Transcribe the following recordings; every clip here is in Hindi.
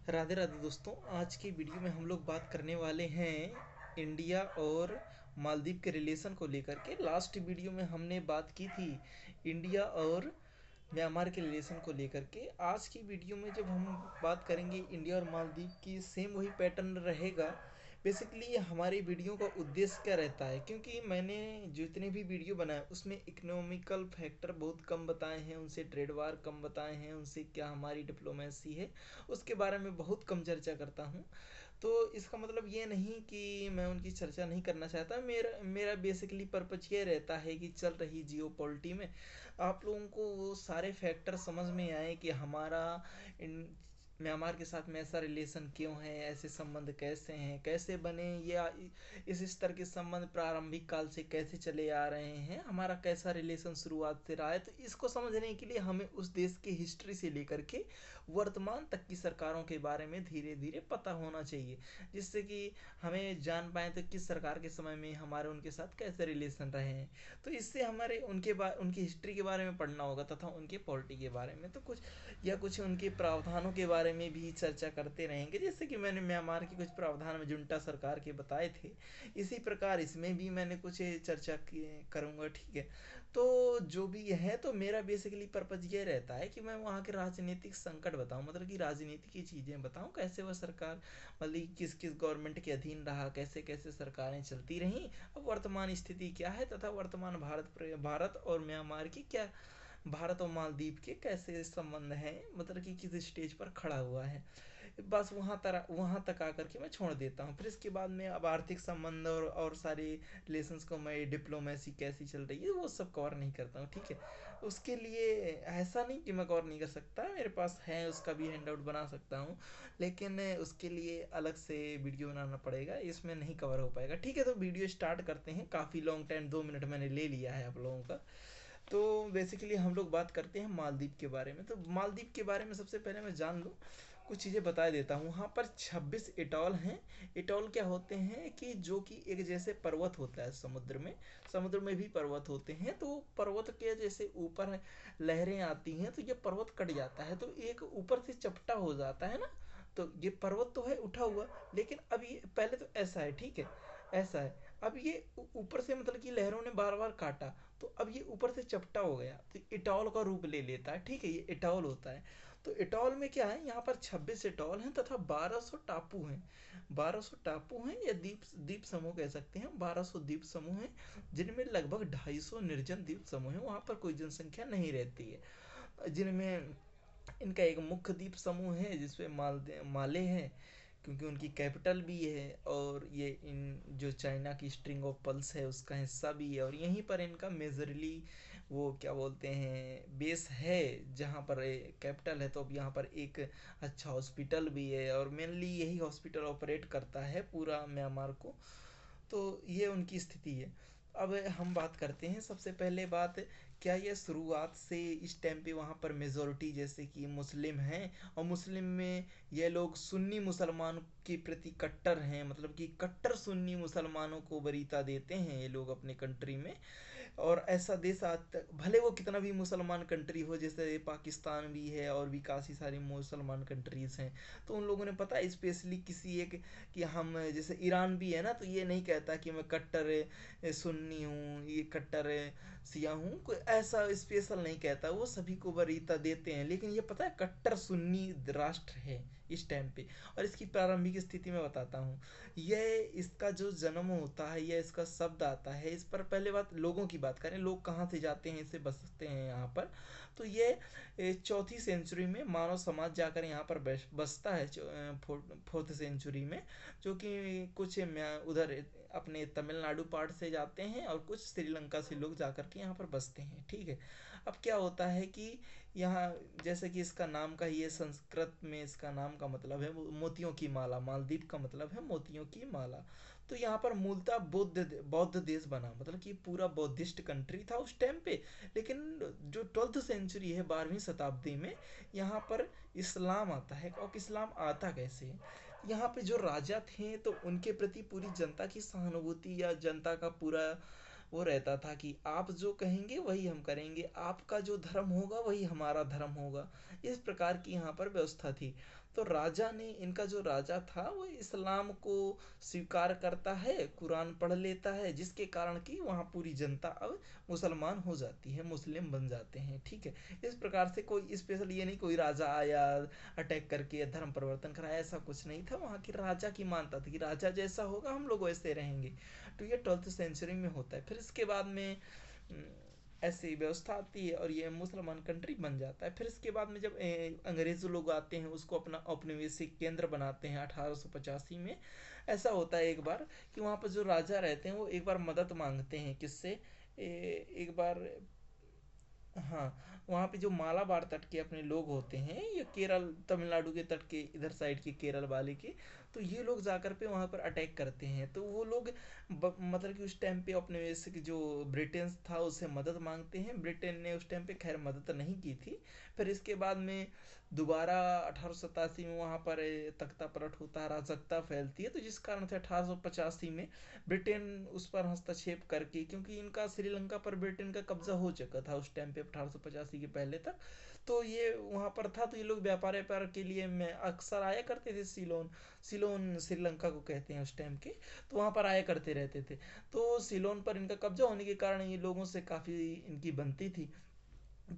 राधे राधे दोस्तों। आज की वीडियो में हम लोग बात करने वाले हैं इंडिया और मालदीव के रिलेशन को लेकर के। लास्ट वीडियो में हमने बात की थी इंडिया और म्यांमार के रिलेशन को लेकर के। आज की वीडियो में जब हम बात करेंगे इंडिया और मालदीव की, सेम वही पैटर्न रहेगा। बेसिकली हमारी वीडियो का उद्देश्य क्या रहता है, क्योंकि मैंने जितने भी वीडियो बनाए उसमें इकोनॉमिकल फैक्टर बहुत कम बताए हैं, उनसे ट्रेड वार कम बताए हैं, उनसे क्या हमारी डिप्लोमेसी है उसके बारे में बहुत कम चर्चा करता हूँ। तो इसका मतलब ये नहीं कि मैं उनकी चर्चा नहीं करना चाहता। मेरा मेरा बेसिकली पर्पज ये रहता है कि चल रही जियो पॉलिटी में आप लोगों को वो सारे फैक्टर समझ में आए कि हमारा इन म्यांमार के साथ में ऐसा रिलेशन क्यों है, ऐसे संबंध कैसे हैं, कैसे बने, या इस स्तर के संबंध प्रारंभिक काल से कैसे चले आ रहे हैं, हमारा कैसा रिलेशन शुरुआत से रहा है। तो इसको समझने के लिए हमें उस देश की हिस्ट्री से लेकर के वर्तमान तक की सरकारों के बारे में धीरे धीरे पता होना चाहिए, जिससे कि हमें जान पाए तो किस सरकार के समय में हमारे उनके साथ कैसे रिलेशन रहे हैं। तो इससे हमारे उनकी हिस्ट्री के बारे में पढ़ना होगा तथा उनके पॉलिटी के बारे में तो कुछ उनके प्रावधानों के बारे में भी चर्चा करते रहेंगे। जैसे कि मैंने म्यांमार के कुछ प्रावधान में जुंटा सरकार के बताए थे, इसी प्रकार इसमें भी मैंने कुछ चर्चा करूँगा। ठीक है, तो जो भी है, तो मेरा बेसिकली पर्पज ये रहता है कि मैं वहाँ के राजनीतिक संकट बताऊँ, मतलब कि राजनीति की चीज़ें बताऊँ, कैसे वह सरकार मतलब किस किस गवर्नमेंट के अधीन रहा, कैसे कैसे सरकारें चलती रहीं, अब वर्तमान स्थिति क्या है, तथा वर्तमान भारत और म्यांमार की क्या, भारत और मालदीव के कैसे संबंध हैं, मतलब कि किस स्टेज पर खड़ा हुआ है। बस वहाँ तक आकर के मैं छोड़ देता हूँ। फिर इसके बाद में अब आर्थिक संबंध और सारे रिलेशंस को, मैं डिप्लोमेसी कैसी चल रही है वो सब कवर नहीं करता हूँ। ठीक है, उसके लिए ऐसा नहीं कि मैं कवर नहीं कर सकता, मेरे पास है, उसका भी हैंड आउट बना सकता हूँ, लेकिन उसके लिए अलग से वीडियो बनाना पड़ेगा, इसमें नहीं कवर हो पाएगा। ठीक है, तो वीडियो स्टार्ट करते हैं। काफ़ी लॉन्ग टाइम, 2 मिनट मैंने ले लिया है आप लोगों का। तो बेसिकली हम लोग बात करते हैं मालदीव के बारे में। तो मालदीव के बारे में सबसे पहले मैं जान लूँ, कुछ चीज़ें बता देता हूँ। वहाँ पर 26 एटॉल हैं। एटॉल क्या होते हैं कि जो कि एक जैसे पर्वत होता है समुद्र में भी पर्वत होते हैं। तो पर्वत के जैसे ऊपर लहरें आती हैं तो ये पर्वत कट जाता है तो एक ऊपर से चपटा हो जाता है ना। तो ये पर्वत तो है उठा हुआ, लेकिन अब ये पहले तो ऐसा है, ठीक है, ऐसा है। अब ये ऊपर से मतलब कि लहरों ने बार बार काटा, तो अब ये ऊपर से चपटा हो गया तो इटॉल का रूप ले लेता है। ठीक है, ये इटॉल होता है। तो इटॉल में क्या है, यहाँ पर 26 इटॉल हैं तथा 1200 टापू हैं। 1200 टापू हैं या द्वीप द्वीप समूह कह सकते हैं। 1200 द्वीप समूह हैं, जिनमें लगभग 250 निर्जन द्वीप समूह हैं, वहाँ पर कोई जनसंख्या नहीं रहती है। जिनमें इनका एक मुख्य द्वीप समूह है जिसपे माले हैं, क्योंकि उनकी कैपिटल भी है, और ये इन जो चाइना की स्ट्रिंग ऑफ पल्स है उसका हिस्सा भी है, और यहीं पर इनका मेजरली वो क्या बोलते हैं बेस है, जहाँ पर कैपिटल है। तो अब यहाँ पर एक अच्छा हॉस्पिटल भी है, और मेनली यही हॉस्पिटल ऑपरेट करता है पूरा म्यांमार को। तो ये उनकी स्थिति है। अब हम बात करते हैं, सबसे पहले बात, क्या ये शुरुआत से इस टाइम पे वहाँ पर मेजोरिटी जैसे कि मुस्लिम हैं, और मुस्लिम में ये लोग सुन्नी मुसलमान के प्रति कट्टर हैं, मतलब कि कट्टर सुन्नी मुसलमानों को वरीयता देते हैं ये लोग अपने कंट्री में। और ऐसा देश आज तक, भले वो कितना भी मुसलमान कंट्री हो, जैसे पाकिस्तान भी है और भी काफ़ी सारी मुसलमान कंट्रीज हैं, तो उन लोगों ने पता है स्पेशली किसी एक, कि हम जैसे ईरान भी है ना, तो ये नहीं कहता कि मैं कट्टर सुन्नी हूँ, ये कट्टर सिया हूँ, कोई ऐसा स्पेशल नहीं कहता, वो सभी को वरीयता देते हैं। लेकिन ये पता है कट्टर सुन्नी राष्ट्र है इस टाइम पे। और इसकी प्रारंभिक स्थिति में बताता हूँ, यह इसका जो जन्म होता है, यह इसका शब्द आता है, इस पर पहले बात लोगों की बात करें, लोग कहाँ से जाते हैं इसे बसते हैं यहाँ पर। तो ये 4वीं सेंचुरी में मानव समाज जाकर यहाँ पर बसता है, 4th सेंचुरी में, जो कि कुछ उधर अपने तमिलनाडु पार्ट से जाते हैं और कुछ श्रीलंका से लोग जाकर के यहाँ पर बसते हैं। ठीक है, अब क्या होता है कि यहाँ, जैसे कि इसका नाम का, ये संस्कृत में इसका नाम का मतलब है मोतियों की माला, मालदीव का मतलब है मोतियों की माला। तो यहाँ पर मूलतः बौद्ध देश बना, मतलब कि पूरा बौद्धिस्ट कंट्री था उस टाइम पे। लेकिन जो 12th सेंचुरी है, 12वीं शताब्दी में, यहाँ पर इस्लाम आता है। और इस्लाम आता कैसे, यहाँ पे जो राजा थे तो उनके प्रति पूरी जनता की सहानुभूति, या जनता का पूरा वो रहता था कि आप जो कहेंगे वही हम करेंगे, आपका जो धर्म होगा वही हमारा धर्म होगा, इस प्रकार की यहाँ पर व्यवस्था थी। तो राजा ने, इनका जो राजा था वो इस्लाम को स्वीकार करता है, कुरान पढ़ लेता है, जिसके कारण कि वहाँ पूरी जनता अब मुसलमान हो जाती है, मुस्लिम बन जाते हैं। ठीक है, इस प्रकार से कोई स्पेशल ये नहीं कोई राजा आया अटैक करके धर्म परिवर्तन कराया, ऐसा कुछ नहीं था। वहाँ की राजा की मानता था कि राजा जैसा होगा हम लोग वैसे रहेंगे। तो ये 12th सेंचुरी में होता है। फिर इसके बाद में ऐसी व्यवस्था आती है और ये मुसलमान कंट्री बन जाता है। फिर इसके बाद में जब अंग्रेज लोग आते हैं, उसको अपना औपनिवेशिक केंद्र बनाते हैं 1885 में। ऐसा होता है एक बार कि वहाँ पर जो राजा रहते हैं वो एक बार मदद मांगते हैं, किससे, एक बार, हाँ, वहाँ पे जो मालाबार तट के अपने लोग होते हैं, ये केरल तमिलनाडु के तट के इधर साइड के केरल वाले के, तो ये लोग जाकर पे वहाँ पर अटैक करते हैं। तो वो लोग मतलब कि उस टाइम पे अपने वैसे कि जो ब्रिटेन था उससे मदद मांगते हैं। ब्रिटेन ने उस टाइम पे खैर मदद नहीं की थी। फिर इसके बाद में दोबारा 1887 में वहाँ पर तख्ता पलट होता है, अराजकता फैलती है, तो जिस कारण से 1885 में ब्रिटेन उस पर हस्तक्षेप करके, क्योंकि इनका श्रीलंका पर ब्रिटेन का कब्जा हो चुका था उस टाइम पे 1885 के पहले तक। तो ये वहाँ पर था, तो ये लोग व्यापार व्यापार के लिए मैं अक्सर आया करते थे सिलोन। सिलोन श्रीलंका को कहते हैं उस टाइम के। तो वहाँ पर आया करते रहते थे। तो सिलोन पर इनका कब्जा होने के कारण ये लोगों से काफ़ी इनकी बनती थी।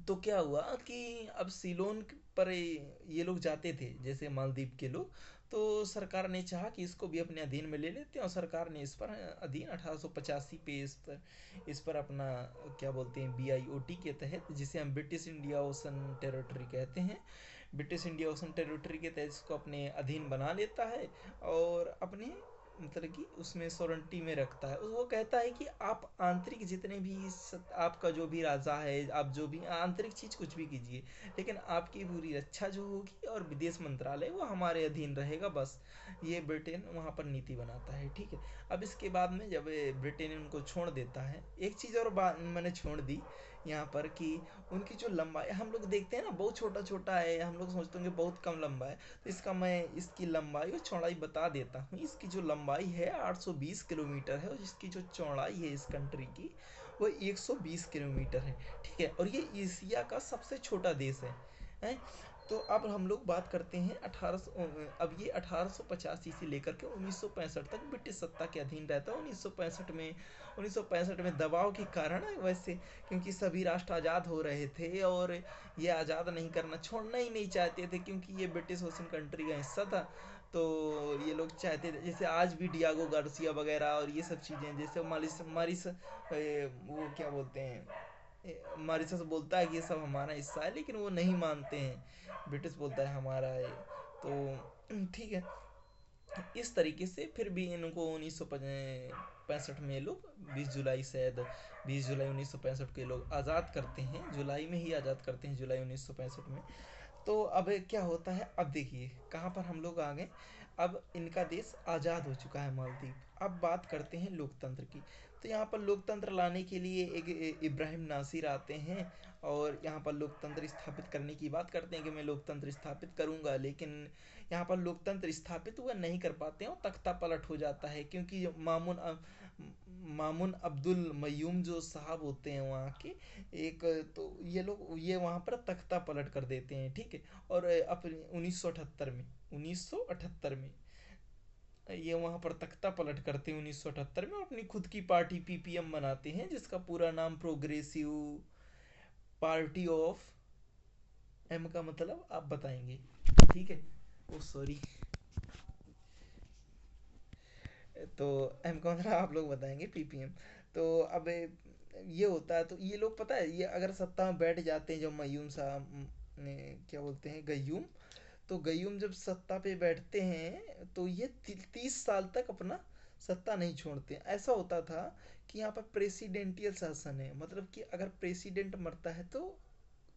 तो क्या हुआ कि अब सीलोन पर ये लोग जाते थे जैसे मालदीव के लोग। तो सरकार ने चाहा कि इसको भी अपने अधीन में ले लेते हैं, और सरकार ने इस पर अधीन 1885 पे इस पर अपना क्या बोलते हैं BIOT के तहत, जिसे हम ब्रिटिश इंडिया ओशन टेरिटरी कहते हैं, ब्रिटिश इंडिया ओशन टेरिटरी के तहत इसको अपने अधीन बना लेता है। और अपने मतलब कि उसमें सोरंटी में रखता है। वो कहता है कि आप आंतरिक जितने भी आपका जो भी राजा है, आप जो भी आंतरिक चीज कुछ भी कीजिए, लेकिन आपकी पूरी रक्षा जो होगी और विदेश मंत्रालय वो हमारे अधीन रहेगा, बस। ये ब्रिटेन वहाँ पर नीति बनाता है। ठीक है, अब इसके बाद में जब ब्रिटेन उनको छोड़ देता है, एक चीज़ और बात मैंने छोड़ दी यहाँ पर कि उनकी जो लंबाई हम लोग देखते हैं ना, बहुत छोटा छोटा है, हम लोग सोचते होंगे बहुत कम लंबा है। तो इसकी लंबाई और चौड़ाई बता देता हूँ। इसकी जो लंबाई है 820 किलोमीटर है, और इसकी जो चौड़ाई है इस कंट्री की वो 120 किलोमीटर है। ठीक है, और ये एशिया का सबसे छोटा देश है। तो अब हम लोग बात करते हैं 1800, अब ये 1885 से लेकर के 1965 तक ब्रिटिश सत्ता के अधीन रहता है। 1965 में दबाव के कारण वैसे, क्योंकि सभी राष्ट्र आज़ाद हो रहे थे और ये आज़ाद नहीं करना, छोड़ना ही नहीं चाहते थे, क्योंकि ये ब्रिटिश ओशन कंट्री का हिस्सा था। तो ये लोग चाहते थे, जैसे आज भी डियागो गार्सिया वगैरह और ये सब चीज़ें, जैसे मारिस मारिस वो क्या बोलते हैं, मॉरिशस बोलता है कि ये सब हमारा हिस्सा है, लेकिन वो नहीं मानते हैं। ब्रिटिश बोलता है हमारा है। तो ठीक है, इस तरीके से फिर भी इनको 1965 में ये लोग 20 जुलाई, शायद 20 जुलाई 1965 के लोग आज़ाद करते हैं, जुलाई में ही आज़ाद करते हैं, जुलाई 1965 में। तो अब क्या होता है, अब देखिए कहाँ पर हम लोग आ गए। अब इनका देश आज़ाद हो चुका है मालदीव। अब बात करते हैं लोकतंत्र की। तो यहाँ पर लोकतंत्र लाने के लिए एक इब्राहिम नासिर आते हैं, और यहाँ पर लोकतंत्र स्थापित करने की बात करते हैं कि मैं लोकतंत्र स्थापित करूँगा, लेकिन यहाँ पर लोकतंत्र स्थापित हुआ नहीं कर पाते हैं और तख्ता पलट हो जाता है, क्योंकि मामुन अब्दुल मयूम जो साहब होते हैं वहाँ के एक, तो ये वहाँ पर तख्ता पलट कर देते हैं। ठीक है, और अपने 1978 में ये वहाँ पर तख्ता पलट करते हैं 1978 में, अपनी खुद की पार्टी PPM बनाते हैं, जिसका पूरा नाम प्रोग्रेसिव पार्टी ऑफ, एम का मतलब आप बताएंगे। ठीक है, ओ सॉरी, तो एम का मतलब आप लोग बताएंगे, PPM। तो अब ये होता है, तो ये लोग पता है, ये अगर सत्ता में बैठ जाते हैं, जो मयूम साहब क्या बोलते हैं, गयूम, तो गयूम जब सत्ता पे बैठते हैं तो ये 30 साल तक अपना सत्ता नहीं छोड़ते। ऐसा होता था कि यहाँ पर प्रेसिडेंटियल शासन है, मतलब कि अगर प्रेसिडेंट मरता है तो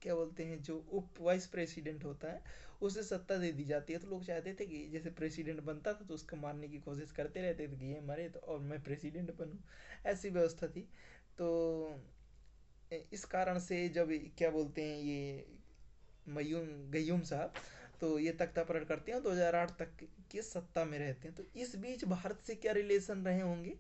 क्या बोलते हैं, जो उप वाइस प्रेसिडेंट होता है उसे सत्ता दे दी जाती है। तो लोग चाहते थे कि जैसे प्रेसिडेंट बनता था तो उसको मारने की कोशिश करते रहते थे कि ये मरे तो और मैं प्रेसिडेंट बनूं, ऐसी व्यवस्था थी। तो इस कारण से जब क्या बोलते हैं ये मयूम गयूम साहब, तो ये तख्ता पलट करते हैं, 2008 तक के सत्ता में रहते हैं। तो इस बीच भारत से क्या रिलेशन रहे होंगे,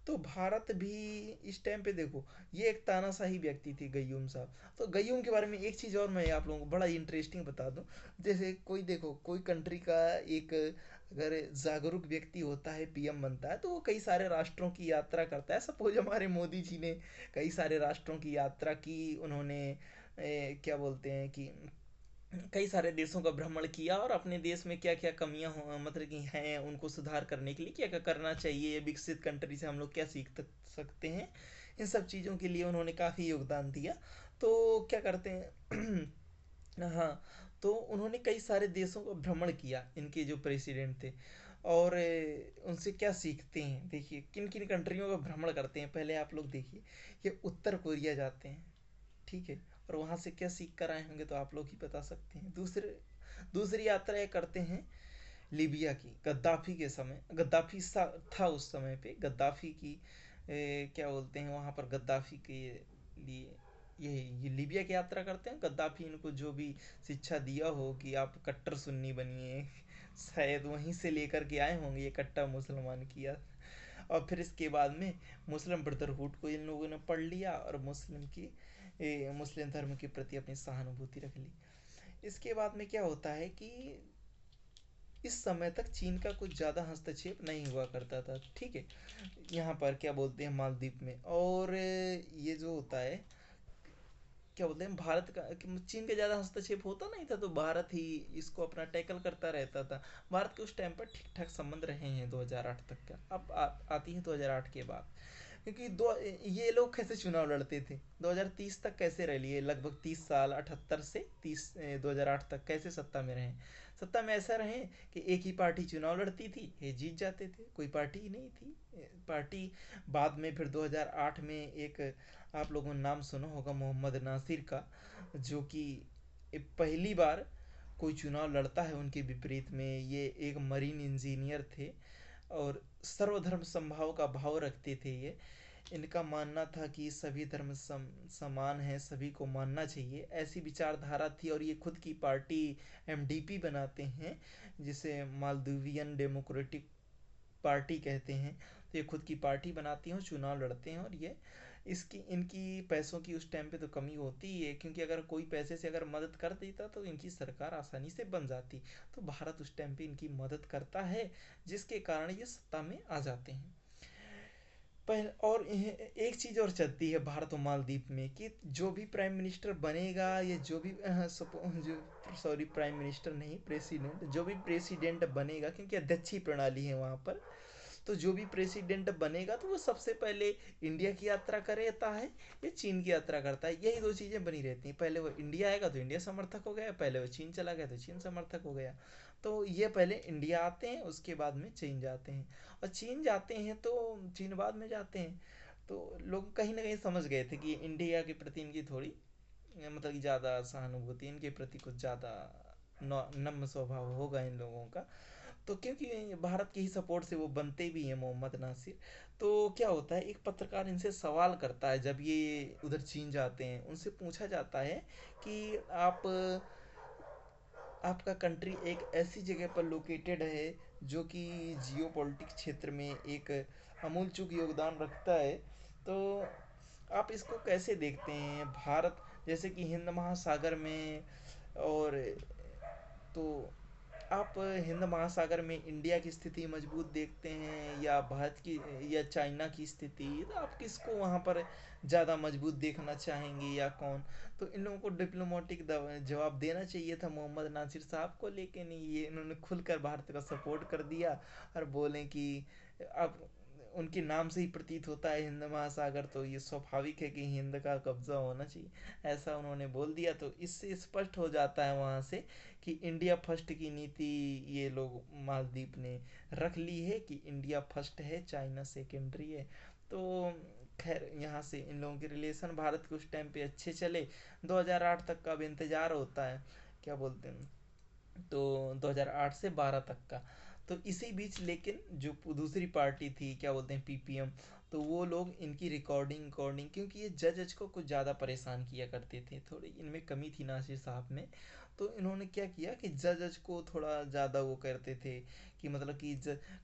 तो भारत भी इस टाइम पे देखो, ये एक तानाशाही व्यक्ति थे गयूम साहब। तो गयूम के बारे में एक चीज़ और मैं आप लोगों को बड़ा इंटरेस्टिंग बता दूं। जैसे कोई देखो, कोई कंट्री का एक अगर जागरूक व्यक्ति होता है, पीएम बनता है, तो वो कई सारे राष्ट्रों की यात्रा करता है। सपोज हमारे मोदी जी ने कई सारे राष्ट्रों की यात्रा की। उन्होंने क्या बोलते हैं कि कई सारे देशों का भ्रमण किया, और अपने देश में क्या क्या कमियां हो मतलब कि हैं, उनको सुधार करने के लिए क्या क्या करना चाहिए, विकसित कंट्री से हम लोग क्या सकते हैं, इन सब चीज़ों के लिए उन्होंने काफ़ी योगदान दिया। तो क्या करते हैं हाँ, तो उन्होंने कई सारे देशों का भ्रमण किया, इनके जो प्रेसिडेंट थे। और उनसे क्या सीखते हैं, देखिए किन किन कंट्रियों का भ्रमण करते हैं। पहले आप लोग देखिए, ये उत्तर कोरिया जाते हैं, ठीक है, और वहाँ से क्या सीख कर आए होंगे तो आप लोग ही बता सकते हैं। दूसरी यात्रा ये करते हैं लीबिया की, गद्दाफी के समय। था उस समय पे गद्दाफी की क्या बोलते हैं वहाँ पर, गद्दाफी के लिए ये लीबिया की यात्रा करते हैं। गद्दाफी इनको जो भी शिक्षा दिया हो कि आप कट्टर सुन्नी बनिए, शायद वहीं से लेकर के आए होंगे ये कट्टा मुसलमान किया। और फिर इसके बाद में मुस्लिम ब्रदरहुड को इन लोगों ने पढ़ लिया, और मुस्लिम धर्म के प्रति अपनी सहानुभूति रख ली। इसके बाद में क्या होता है कि इस समय तक चीन का कुछ ज़्यादा हस्तक्षेप नहीं हुआ करता था, ठीक है, यहाँ पर क्या बोलते हैं मालदीव में। और ये जो होता है क्या बोलते हैं भारत का, चीन का ज़्यादा हस्तक्षेप होता नहीं था, तो भारत ही इसको अपना टैकल करता रहता था। भारत के उस टाइम पर ठीक ठाक संबंध रहे हैं 2008 तक का। अब आती है 2008 के बाद, क्योंकि ये लोग कैसे चुनाव लड़ते थे 2030 तक, कैसे रह लिए लगभग 30 साल, 78 से 2008 तक कैसे सत्ता में रहे। सत्ता में ऐसा रहे कि एक ही पार्टी चुनाव लड़ती थी, ये जीत जाते थे, कोई पार्टी ही नहीं थी पार्टी। बाद में फिर 2008 में एक, आप लोगों ने नाम सुना होगा मोहम्मद नासिर का, जो कि पहली बार कोई चुनाव लड़ता है उनके विपरीत में। ये एक मरीन इंजीनियर थे, और सर्वधर्म समभाव का भाव रखते थे ये। इनका मानना था कि सभी धर्म समान है, सभी को मानना चाहिए, ऐसी विचारधारा थी। और ये खुद की पार्टी एमडीपी बनाते हैं, जिसे मालदीवियन डेमोक्रेटिक पार्टी कहते हैं। तो ये खुद की पार्टी बनाती हैं और चुनाव लड़ते हैं। और ये इसकी इनकी पैसों की उस टाइम पे तो कमी होती ही है, क्योंकि अगर कोई पैसे से अगर मदद कर देता तो इनकी सरकार आसानी से बन जाती। तो भारत उस टाइम पे इनकी मदद करता है, जिसके कारण ये सत्ता में आ जाते हैं। और एक चीज़ और चलती है भारत और मालदीव में कि जो भी प्राइम मिनिस्टर बनेगा, या जो भी जो सॉरी प्राइम मिनिस्टर नहीं, प्रेसिडेंट, जो भी प्रेसिडेंट बनेगा, क्योंकि अध्यक्षीय प्रणाली है वहाँ पर। तो जो भी प्रेसिडेंट बनेगा तो वो सबसे पहले इंडिया की यात्रा करता है या चीन की यात्रा करता है। यही दो चीज़ें बनी रहती हैं, पहले वो इंडिया आएगा तो इंडिया समर्थक हो गया, पहले वो चीन चला गया तो चीन समर्थक हो गया। तो ये पहले इंडिया आते हैं, उसके बाद में चीन जाते हैं। और चीन जाते हैं तो चीन बाद में जाते हैं। तो लोग कहीं ना कहीं समझ गए थे कि इंडिया के प्रति इनकी थोड़ी मतलब कि ज़्यादा सहानुभूति, इनके प्रति कुछ ज़्यादा नम्र स्वभाव होगा इन लोगों का। तो क्योंकि भारत के ही सपोर्ट से वो बनते भी हैं मोहम्मद नासिर। तो क्या होता है, एक पत्रकार इनसे सवाल करता है जब ये उधर चीन जाते हैं, उनसे पूछा जाता है कि आप आपका कंट्री एक ऐसी जगह पर लोकेटेड है जो कि जियो पॉलिटिक्स क्षेत्र में एक अमूलचूक योगदान रखता है। तो आप इसको कैसे देखते हैं, भारत जैसे कि हिंद महासागर में, और तो आप हिंद महासागर में इंडिया की स्थिति मजबूत देखते हैं या भारत की या चाइना की स्थिति, तो आप किसको वहाँ पर ज़्यादा मजबूत देखना चाहेंगे या कौन। तो इन लोगों को डिप्लोमेटिक जवाब देना चाहिए था मोहम्मद नासिर साहब को, लेकिन ये इन्होंने खुलकर भारत का सपोर्ट कर दिया। और बोलें कि अब उनके नाम से ही प्रतीत होता है हिंद महासागर, तो ये स्वाभाविक है कि हिंद का कब्जा होना चाहिए, ऐसा उन्होंने बोल दिया। तो इससे स्पष्ट हो जाता है वहाँ से कि इंडिया फर्स्ट की नीति ये लोग मालदीव ने रख ली है, कि इंडिया फर्स्ट है, चाइना सेकेंडरी है। तो खैर यहाँ से इन लोगों के रिलेशन भारत के उस टाइम पे अच्छे चले। 2008 तक का अब इंतज़ार होता है, क्या बोलते हैं, तो 2008 से 12 तक का। तो इसी बीच लेकिन जो दूसरी पार्टी थी, क्या बोलते हैं, पीपीएम, तो वो लोग इनकी रिकॉर्डिंग, क्योंकि ये जज को कुछ ज़्यादा परेशान किया करते थे, थोड़ी इनमें कमी थी नासिर साहब में। तो इन्होंने क्या किया कि जज को थोड़ा ज़्यादा वो करते थे, कि मतलब कि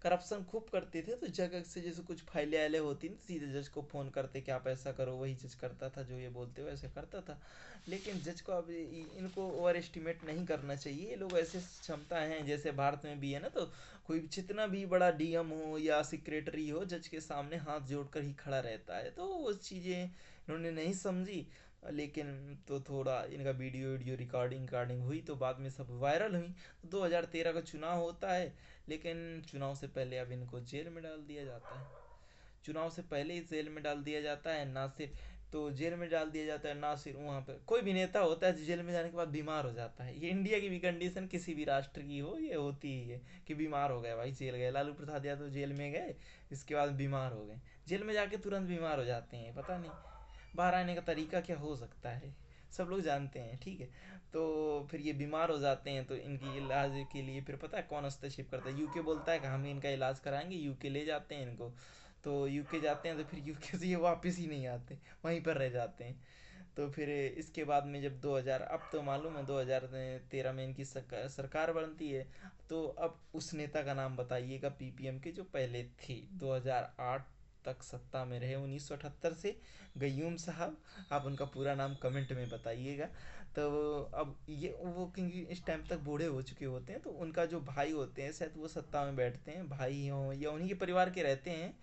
करप्शन खूब करते थे। तो जज से जैसे कुछ फाइलें आइलें होती ना, तो सीधे जज को फ़ोन करते कि आप ऐसा करो, वही जज करता था, जो ये बोलते हो ऐसे करता था। लेकिन जज को अब इनको ओवर एस्टिमेट नहीं करना चाहिए। ये लोग ऐसे क्षमता हैं, जैसे भारत में भी है ना, तो कोई जितना भी बड़ा डीएम हो या सेक्रेटरी हो, जज के सामने हाथ जोड़कर ही खड़ा रहता है। तो वो चीज़ें इन्होंने नहीं समझी। लेकिन तो थोड़ा इनका वीडियो वीडियो रिकॉर्डिंग रिकॉर्डिंग हुई, तो बाद में सब वायरल हुई। तो 2013 का चुनाव होता है, लेकिन चुनाव से पहले अब इनको जेल में डाल दिया जाता है। चुनाव से पहले ही जेल में डाल दिया जाता है। नासिर तो जेल में डाल दिया जाता है। नासिर वहाँ पे कोई भी नेता होता है जेल में जाने के बाद बीमार हो जाता है। ये इंडिया की भी कंडीशन, किसी भी राष्ट्र की हो, ये होती ही है कि बीमार हो गए भाई, जेल गए। लालू प्रसाद यादव जेल में गए, इसके बाद बीमार हो गए। जेल में जाके तुरंत बीमार हो जाते हैं, पता नहीं बाहर आने का तरीका क्या हो सकता है, सब लोग जानते हैं, ठीक है। तो फिर ये बीमार हो जाते हैं, तो इनकी इलाज के लिए फिर पता है कौन हस्तक्षेप करता है? यूके बोलता है कि हम इनका इलाज कराएंगे। यूके ले जाते हैं इनको। तो यूके जाते हैं, तो फिर यूके से ये वापस ही नहीं आते, वहीं पर रह जाते हैं। तो फिर इसके बाद में जब 2000, अब तो मालूम है 2013 में इनकी सरकार बनती है। तो अब उस नेता का नाम बताइएगा पीपीएम के जो पहले थे, 2008 तक सत्ता में रहे, 1978 से। गयूम साहब, आप उनका पूरा नाम कमेंट में बताइएगा। तो अब ये वो क्योंकि इस टाइम तक बूढ़े हो चुके होते हैं, तो उनका जो भाई होते हैं, शायद वो सत्ता में बैठते हैं, भाई हों या उन्हीं के परिवार के रहते हैं,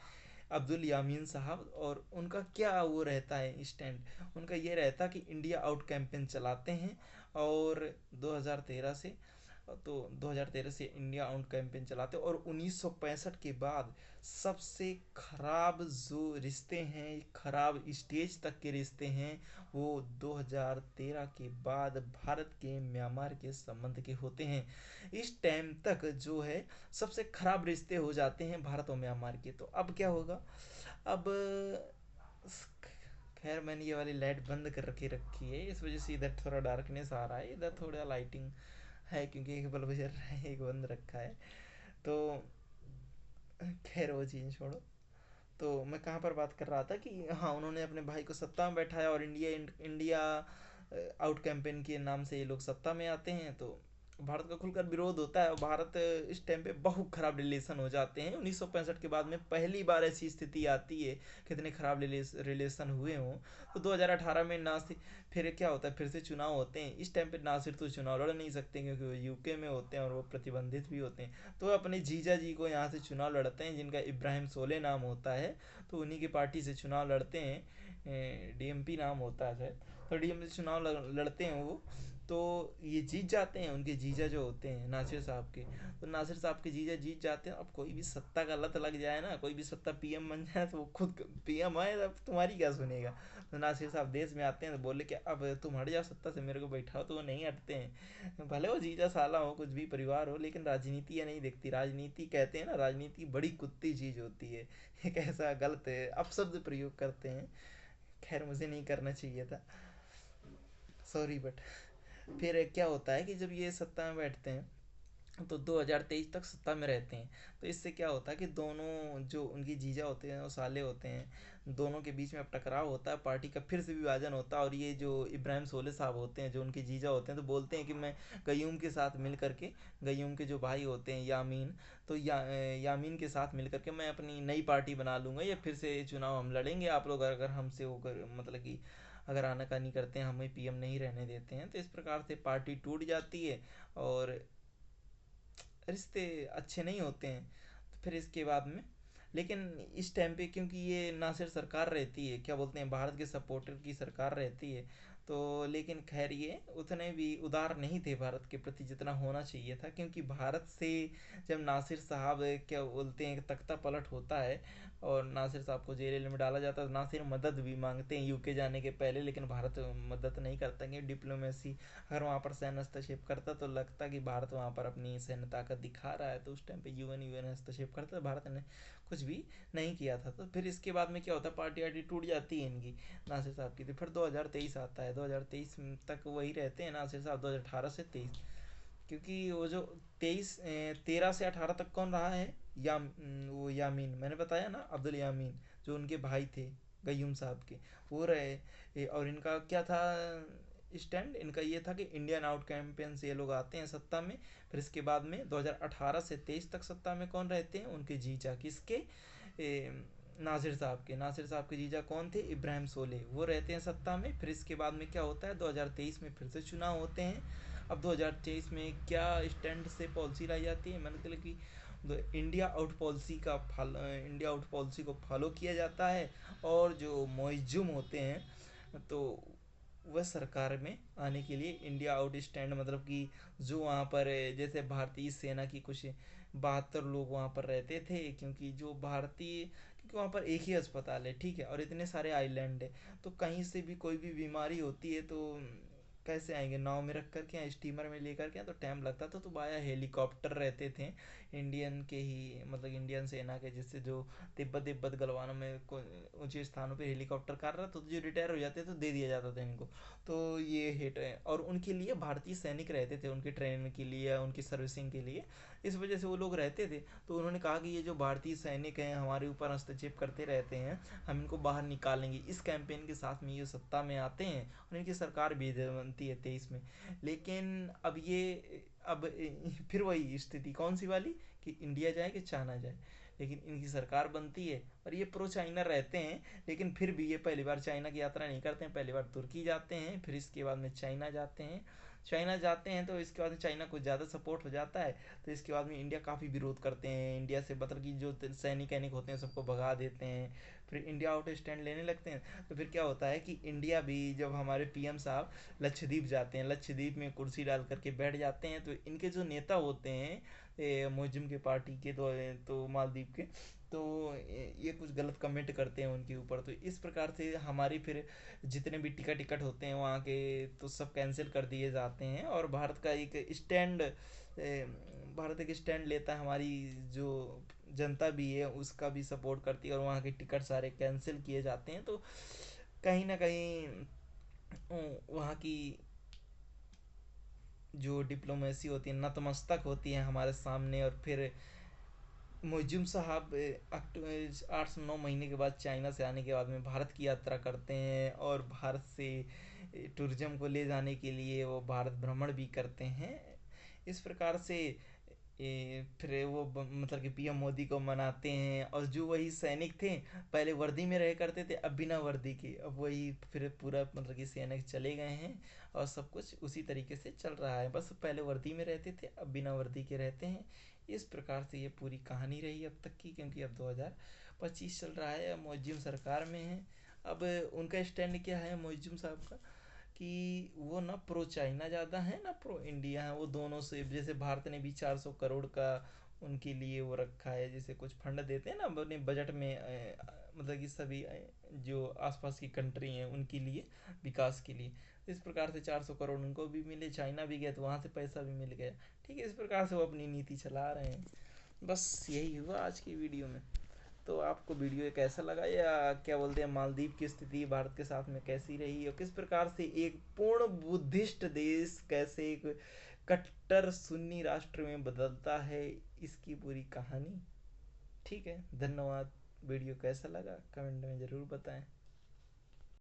अब्दुल यामीन साहब। और उनका क्या वो रहता है स्टैंड, उनका ये रहता कि इंडिया आउट कैंपेन चलाते हैं। और 2013 से, तो 2013 से इंडिया आउट कैंपेन चलाते हैं। और 1965 के बाद सबसे खराब जो रिश्ते हैं, खराब स्टेज तक के रिश्ते हैं, वो 2013 के बाद भारत के म्यांमार के संबंध के होते हैं। इस टाइम तक जो है सबसे खराब रिश्ते हो जाते हैं भारत और म्यांमार के। तो अब क्या होगा? अब खैर मैंने ये वाली लाइट बंद कर रखी रखी है, इस वजह से इधर थोड़ा डार्कनेस आ रहा है, इधर थोड़ा लाइटिंग है क्योंकि एक बल्ब जल रहा है, एक बंद रखा है। तो खैर वो चीज़ छोड़ो। तो मैं कहाँ पर बात कर रहा था कि हाँ, उन्होंने अपने भाई को सत्ता में बैठाया और इंडिया इंडिया आउट कैंपेन के नाम से ये लोग सत्ता में आते हैं। तो भारत का खुलकर विरोध होता है और भारत इस टाइम पे बहुत खराब रिलेशन हो जाते हैं। 1965 के बाद में पहली बार ऐसी स्थिति आती है, कितने खराब रिलेशन हुए हों। तो 2018 में नासिर, फिर क्या होता है, फिर से चुनाव होते हैं। इस टाइम पे नासिर तो चुनाव लड़ नहीं सकते क्योंकि वो यूके में होते हैं और वो प्रतिबंधित भी होते हैं। तो अपने जीजा जी को यहाँ से चुनाव लड़ते हैं, जिनका इब्राहिम सोले नाम होता है। तो उन्हीं की पार्टी से चुनाव लड़ते हैं, डीएमपी नाम होता है शायद। तो डीएमपी से चुनाव लड़ते हैं वो। तो ये जीत जाते हैं, उनके जीजा जो होते हैं नासिर साहब के। तो नासिर साहब के जीजा जीत जाते हैं। अब कोई भी सत्ता का लत लग जाए ना, कोई भी सत्ता पीएम बन जाए, तो वो खुद पीएम है, अब तुम्हारी क्या सुनेगा। तो नासिर साहब देश में आते हैं, तो बोले कि अब तुम हट जाओ सत्ता से, मेरे को बैठाओ। तो वो नहीं हटते हैं, भले वो जीजा साला हो, कुछ भी परिवार हो, लेकिन राजनीति ये नहीं देखती। राजनीति कहते हैं ना, राजनीति बड़ी कुत्ती चीज़ होती है। एक ऐसा गलत है अपशब्द प्रयोग करते हैं, खैर मुझे नहीं करना चाहिए था, सॉरी। बट फिर क्या होता है कि जब ये सत्ता में बैठते हैं, तो 2023 तक सत्ता में रहते हैं। तो इससे क्या होता है कि दोनों जो उनकी जीजा होते हैं और साले होते हैं, दोनों के बीच में अब टकराव होता है, पार्टी का फिर से विभाजन होता है। और ये जो इब्राहिम सोले साहब होते हैं, जो उनके जीजा होते हैं, तो बोलते हैं कि मैं गयूम के साथ मिल करके, गयूम के जो भाई होते हैं यामीन, तो यामीन के साथ मिल करके मैं अपनी नई पार्टी बना लूँगा, या फिर से चुनाव हम लड़ेंगे। आप लोग अगर हमसे वो मतलब कि अगर आनाकानी करते हैं, हमें पीएम नहीं रहने देते हैं। तो इस प्रकार से पार्टी टूट जाती है और रिश्ते अच्छे नहीं होते हैं। तो फिर इसके बाद में, लेकिन इस टाइम पे क्योंकि ये नासिर सरकार रहती है, क्या बोलते हैं, भारत के सपोर्टर की सरकार रहती है। तो लेकिन खैर ये उतने भी उदार नहीं थे भारत के प्रति जितना होना चाहिए था, क्योंकि भारत से जब नासिर साहब क्या बोलते हैं तख्ता पलट होता है और नासिर साहब को जेल में डाला जाता है, तो नासिर मदद भी मांगते हैं यूके जाने के पहले, लेकिन भारत मदद नहीं करता कि डिप्लोमेसी, अगर वहाँ पर सैन्य हस्तक्षेप करता तो लगता कि भारत वहाँ पर अपनी सैन्य ताकत दिखा रहा है। तो उस टाइम पे यूएन हस्तक्षेप करता, भारत ने कुछ भी नहीं किया था। तो फिर इसके बाद में क्या होता है, पार्टी वार्टी टूट जाती है इनकी, नासिर साहब की। तो फिर 2023 आता है, 2023 तक वही रहते हैं नासिर साहब, 2018 से 23। क्योंकि वो जो 13 से 18 तक कौन रहा है, वो यामीन, मैंने बताया ना, अब्दुल यामीन, जो उनके भाई थे गयूम साहब के, वो रहे। और इनका क्या था, स्टैंड इनका ये था कि इंडियन आउट कैंपेन से ये लोग आते हैं सत्ता में। फिर इसके बाद में 2018 से 23 तक सत्ता में कौन रहते हैं, उनके जीजा, किसके, नासिर साहब के जीजा कौन थे, इब्राहिम सोले, वो रहते हैं सत्ता में। फिर इसके बाद में क्या होता है, 2023 में फिर से चुनाव होते हैं। अब 2023 में क्या स्टैंड से पॉलिसी लाई जाती है, मैंने कहा कि इंडिया आउट पॉलिसी का इंडिया आउट पॉलिसी को फॉलो किया जाता है। और जो मौजूम होते हैं तो वह सरकार में आने के लिए इंडिया आउट स्टैंड, मतलब कि जो वहाँ पर जैसे भारतीय सेना की कुछ 72 लोग वहाँ पर रहते थे, क्योंकि जो भारतीय, क्योंकि वहाँ पर एक ही अस्पताल है, ठीक है, और इतने सारे आइलैंड है, तो कहीं से भी कोई भी बीमारी होती है तो कैसे आएंगे, नाव में रख करके या स्टीमर में लेकर के, तो टाइम लगता था। तो बाया हेलीकॉप्टर रहते थे इंडियन के ही, मतलब इंडियन सेना के, जिससे जो तिब्बत तिब्बत गलवानों में ऊंचे स्थानों पे हेलीकॉप्टर कार्यरत, तो जो रिटायर हो जाते तो दे दिया जाता था इनको। तो ये हिट है, और उनके लिए भारतीय सैनिक रहते थे, उनके ट्रेनिंग के लिए, उनकी सर्विसिंग के लिए, इस वजह से वो लोग रहते थे। तो उन्होंने कहा कि ये जो भारतीय सैनिक हैं हमारे ऊपर हस्तक्षेप करते रहते हैं, हम इनको बाहर निकालेंगे। इस कैंपेन के साथ में ये सत्ता में आते हैं और इनकी सरकार भी बनती है 23 में। लेकिन अब फिर वही स्थिति कौन सी वाली, कि इंडिया जाए कि चाइना जाए। लेकिन इनकी सरकार बनती है और ये प्रो चाइना रहते हैं, लेकिन फिर भी ये पहली बार चाइना की यात्रा नहीं करते हैं, पहली बार तुर्की जाते हैं, फिर इसके बाद में चाइना जाते हैं। चाइना जाते हैं तो इसके बाद में चाइना को ज़्यादा सपोर्ट हो जाता है, तो इसके बाद में इंडिया काफ़ी विरोध करते हैं, इंडिया से मतलब कि जो सैनिक वैनिक होते हैं सबको भगा देते हैं। फिर इंडिया आउट स्टैंड लेने लगते हैं। तो फिर क्या होता है कि इंडिया भी, जब हमारे पीएम साहब लक्षद्वीप जाते हैं, लक्षद्वीप में कुर्सी डाल करके बैठ जाते हैं, तो इनके जो नेता होते हैं मोजुम के पार्टी के, तो मालदीव के, तो ये कुछ गलत कमेंट करते हैं उनके ऊपर। तो इस प्रकार से हमारी फिर जितने भी टिकट टिकट होते हैं वहाँ के, तो सब कैंसिल कर दिए जाते हैं। और भारत का एक स्टैंड, भारत एक स्टैंड लेता है, हमारी जो जनता भी है उसका भी सपोर्ट करती है, और वहाँ के टिकट सारे कैंसिल किए जाते हैं। तो कहीं ना कहीं वहाँ की जो डिप्लोमेसी होती है नतमस्तक होती है हमारे सामने। और फिर मोजुम साहब 8 से 9 महीने के बाद चाइना से आने के बाद में भारत की यात्रा करते हैं, और भारत से टूरिज्म को ले जाने के लिए वो भारत भ्रमण भी करते हैं। इस प्रकार से फिर वो मतलब कि पीएम मोदी को मनाते हैं। और जो वही सैनिक थे, पहले वर्दी में रह करते थे, अब बिना वर्दी के, अब वही फिर पूरा मतलब कि सैनिक चले गए हैं, और सब कुछ उसी तरीके से चल रहा है। बस पहले वर्दी में रहते थे, अब बिना वर्दी के रहते हैं। इस प्रकार से ये पूरी कहानी रही अब तक की, क्योंकि अब 2025 चल रहा है, अब मोजिम सरकार में है। अब उनका स्टैंड क्या है मोजिम साहब का, कि वो ना प्रो चाइना ज़्यादा है ना प्रो इंडिया है। वो दोनों से, जैसे भारत ने भी 400 करोड़ का उनके लिए वो रखा है, जैसे कुछ फंड देते हैं ना अपने बजट में, मतलब कि सभी जो आसपास की कंट्री हैं उनके लिए विकास के लिए। तो इस प्रकार से 400 करोड़ उनको भी मिले, चाइना भी गए तो वहाँ से पैसा भी मिल गया। ठीक है, इस प्रकार से वो अपनी नीति चला रहे हैं। बस यही हुआ आज की वीडियो में। तो आपको वीडियो कैसा लगा, या क्या बोलते हैं, मालदीव की स्थिति भारत के साथ में कैसी रही, और किस प्रकार से एक पूर्ण बुद्धिस्ट देश कैसे एक कट्टर सुन्नी राष्ट्र में बदलता है, इसकी पूरी कहानी। ठीक है, धन्यवाद। वीडियो कैसा लगा कमेंट में ज़रूर बताएं।